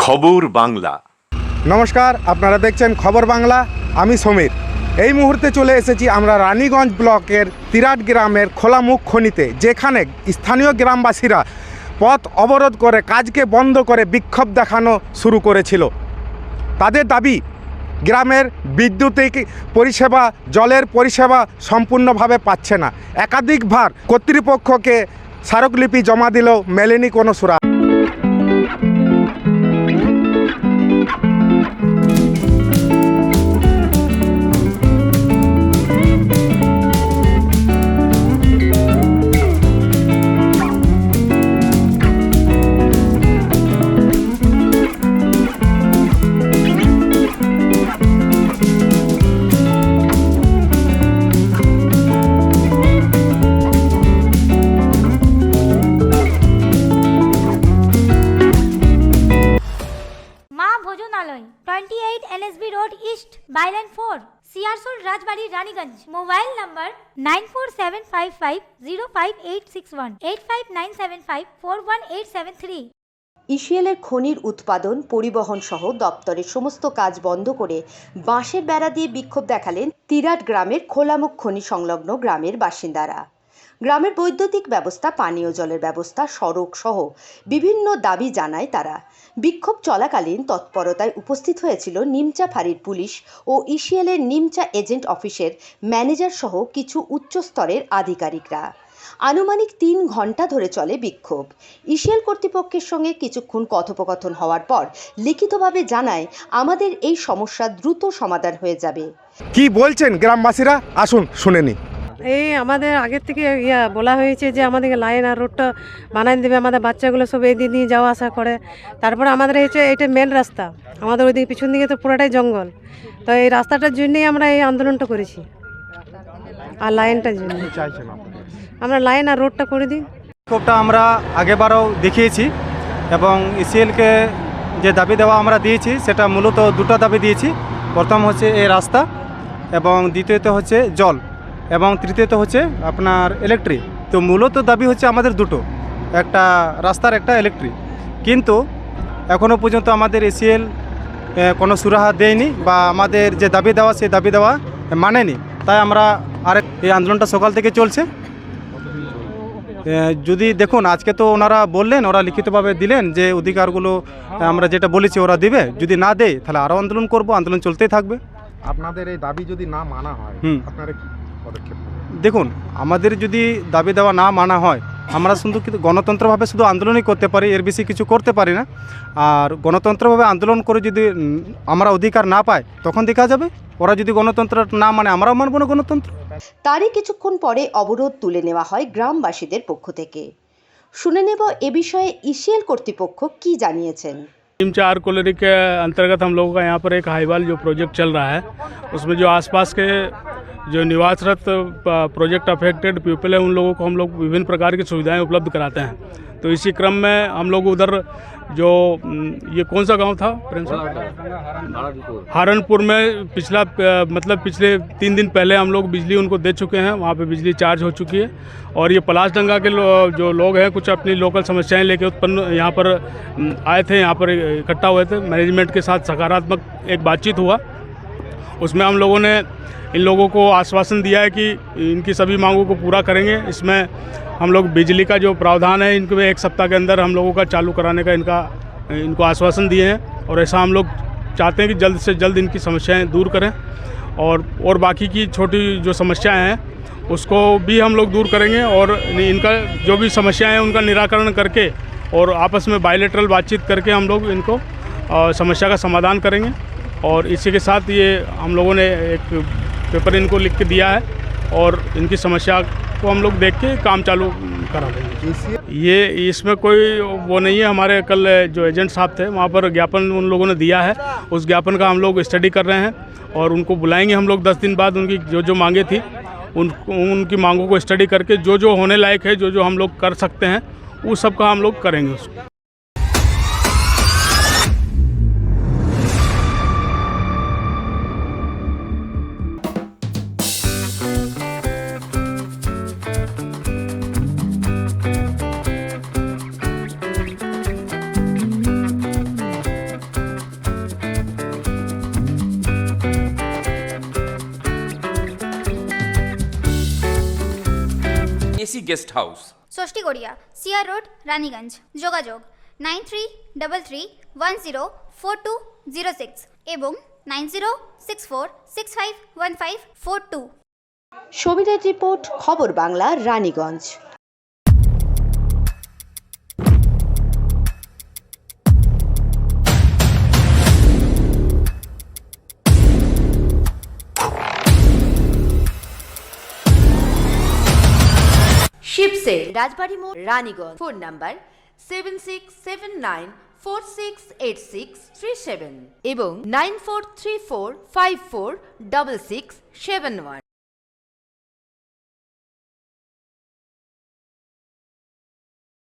খবর বাংলা। নমস্কার, আপনারা দেখছেন খবর বাংলা। আমি সমীর। এই মুহূর্তে চলে এসেছি আমরা রানীগঞ্জ ব্লকের তিরাট গ্রামের খোলামুখ খনিতে, যেখানে স্থানীয় গ্রামবাসীরা পথ অবরোধ করে কাজকে বন্ধ করে বিক্ষোভ দেখানো শুরু করেছিল। তাদের দাবি, গ্রামের বৈদ্যুতিক পরিষেবা, জলের পরিষেবা সম্পূর্ণভাবে পাচ্ছে না। একাধিকবার কর্তৃপক্ষকে স্মারকলিপি জমা দিলেও মেলেনি কোনো সুরা। भोजनालय 28 NSB road east bylane 4 Searsole Rajbari Raniganj. Mobile number 9475505861 8597541873। ইসিএলের খনির উৎপাদন, পরিবহন সহ দপ্তরের সমস্ত কাজ বন্ধ করে বাঁশের বেড়া দিয়ে বিক্ষোভ দেখালেন তিরাট গ্রামের খোলামুখ খনি সংলগ্ন গ্রামের বাসিন্দারা। গ্রামের বৈদ্যুতিক ব্যবস্থা, পানীয় জলের ব্যবস্থা, সড়ক সহ বিভিন্ন দাবি জানায় তারা। বিক্ষোভ চলাকালীন তৎপরতায় উপস্থিত হয়েছিল নিমচা ফাঁড়ির পুলিশ ও ইসিএলের নিমচা এজেন্ট অফিসের ম্যানেজার সহ কিছু উচ্চস্তরের আধিকারিকরা। আনুমানিক 3 ঘন্টা ধরে চলে বিক্ষোভ। ইসিএল কর্তৃপক্ষের সঙ্গে কিছুক্ষণ কথোপকথন হওয়ার পর লিখিতভাবে জানায়, আমাদের এই সমস্যা দ্রুত সমাধান হয়ে যাবে। কি বলছেন গ্রামবাসীরা, আসুন শুনে নি। এই আমাদের আগের থেকে বলা হয়েছে যে আমাদেরকে লাইন আর রোডটা বানাই দেবে, আমাদের বাচ্চাগুলো সব এই দিক নিয়ে যাওয়া আসা করে। তারপরে আমাদের এটা মেন রাস্তা, আমাদের ওইদিকে পিছন দিকে তো পুরোটাই জঙ্গল। তো এই রাস্তাটার জন্যই আমরা এই আন্দোলনটা করেছি, আর লাইনটার জন্য আমরা লাইন আর রোডটা করে দিই। বিক্ষোভটা আমরা আগেবারও দেখিয়েছি এবং ইসিএলকে যে দাবি দেওয়া আমরা দিয়েছি সেটা মূলত দুটো দাবি দিয়েছি। প্রথম হচ্ছে এই রাস্তা এবং দ্বিতীয়ত হচ্ছে জল এবং তৃতীয়ত হচ্ছে আপনার ইলেকট্রিক। তো মূলত দাবি হচ্ছে আমাদের দুটো, একটা রাস্তার, একটা ইলেকট্রিক। কিন্তু এখনও পর্যন্ত আমাদের ইসিএল কোনো সুরাহা দেয়নি বা আমাদের যে দাবি দেওয়া সেই দাবি দেওয়া মানেনি। তাই আমরা এই আন্দোলনটা সকাল থেকে চলছে। যদি দেখুন, আজকে তো ওনারা বললেন, ওরা লিখিতভাবে দিলেন যে অধিকারগুলো আমরা যেটা বলেছি ওরা দিবে, যদি না দেয় তাহলে আরও আন্দোলন করব, আন্দোলন চলতেই থাকবে। আপনাদের এই দাবি যদি না মানা হয়, আপনারা কি পদক্ষেপ নেবেন? দেখুন, আমাদের যদি দাবি দেওয়া না মানা হয়, আমরা কিন্তু গণতন্ত্রভাবে শুধু আন্দোলনই করতে পারি, এর বেশি কিছু করতে পারি না। আর গণতন্ত্রভাবে আন্দোলন করে যদি আমরা অধিকার না পাই, তখন দেখা যাবে। ওরা যদি গণতন্ত্র না মানে, আমরাও মানব না গণতন্ত্র। তারই কিছুক্ষণ পরে অবরোধ তুলে নেওয়া হয় গ্রামবাসীদের পক্ষ থেকে। শুনে নেব এ বিষয়ে ইসিএল কর্তৃপক্ষ কি জানিয়েছেন। निमचा कोलरी के अंतर्गत हम लोगों का यहाँ पर एक हाईवाल जो प्रोजेक्ट चल रहा है, उसमें जो आसपास के जो निवासरत प्रोजेक्ट अफेक्टेड पीपल है, उन लोगों को हम लोग विभिन्न प्रकार की सुविधाएं उपलब्ध कराते हैं। तो इसी क्रम में हम लोग उधर जो ये कौन सा गांव था, हारनपुर में पिछले 3 दिन पहले हम लोग बिजली उनको दे चुके हैं। वहाँ पे बिजली चार्ज हो चुकी है। और ये पलासडंगा के जो लोग हैं, कुछ अपनी लोकल समस्याएं लेके उत्पन्न यहाँ पर आए थे, यहाँ पर इकट्ठा हुए थे। मैनेजमेंट के साथ सकारात्मक एक बातचीत हुआ। उसमें हम लोगों ने इन लोगों को आश्वासन दिया है कि इनकी सभी मांगों को पूरा करेंगे। इसमें हम लोग बिजली का जो प्रावधान है, इनको 1 सप्ताह के अंदर हम लोगों का चालू कराने का इनको आश्वासन दिए हैं। और ऐसा हम लोग चाहते हैं कि जल्द से जल्द इनकी समस्याएं दूर करें। और बाकी की छोटी जो समस्याएं हैं उसको भी हम लोग दूर करेंगे। और इनका जो भी समस्याएं हैं उनका निराकरण करके और आपस में बायलैटरल बातचीत करके हम लोग इनको समस्या का समाधान करेंगे। और इसी के साथ ये हम लोगों ने एक पेपर इनको लिख के दिया है और इनकी समस्या को हम लोग देख के काम चालू करा देंगे। ये इसमें कोई वो नहीं है। हमारे कल जो एजेंट साहब थे, वहाँ पर ज्ञापन उन लोगों ने दिया है। उस ज्ञापन का हम लोग स्टडी कर रहे हैं और उनको बुलाएंगे हम लोग 10 दिन बाद। उनकी जो मांगे थी उनकी मांगों को स्टडी करके जो होने लायक है, जो हम लोग कर सकते हैं, वो सब का हम लोग करेंगे उसको। Guest house. Sasthi Garia, CR road, Raniganj. যোগাযোগ 9333104206 এবং 9064651542। সমীরের রিপোর্ট, খবর বাংলা, রানীগঞ্জ। শিবসের রাজবাড়ি মোড়, রানীগঞ্জ। ফোন নাম্বার 7679468637 এবং 9434546671।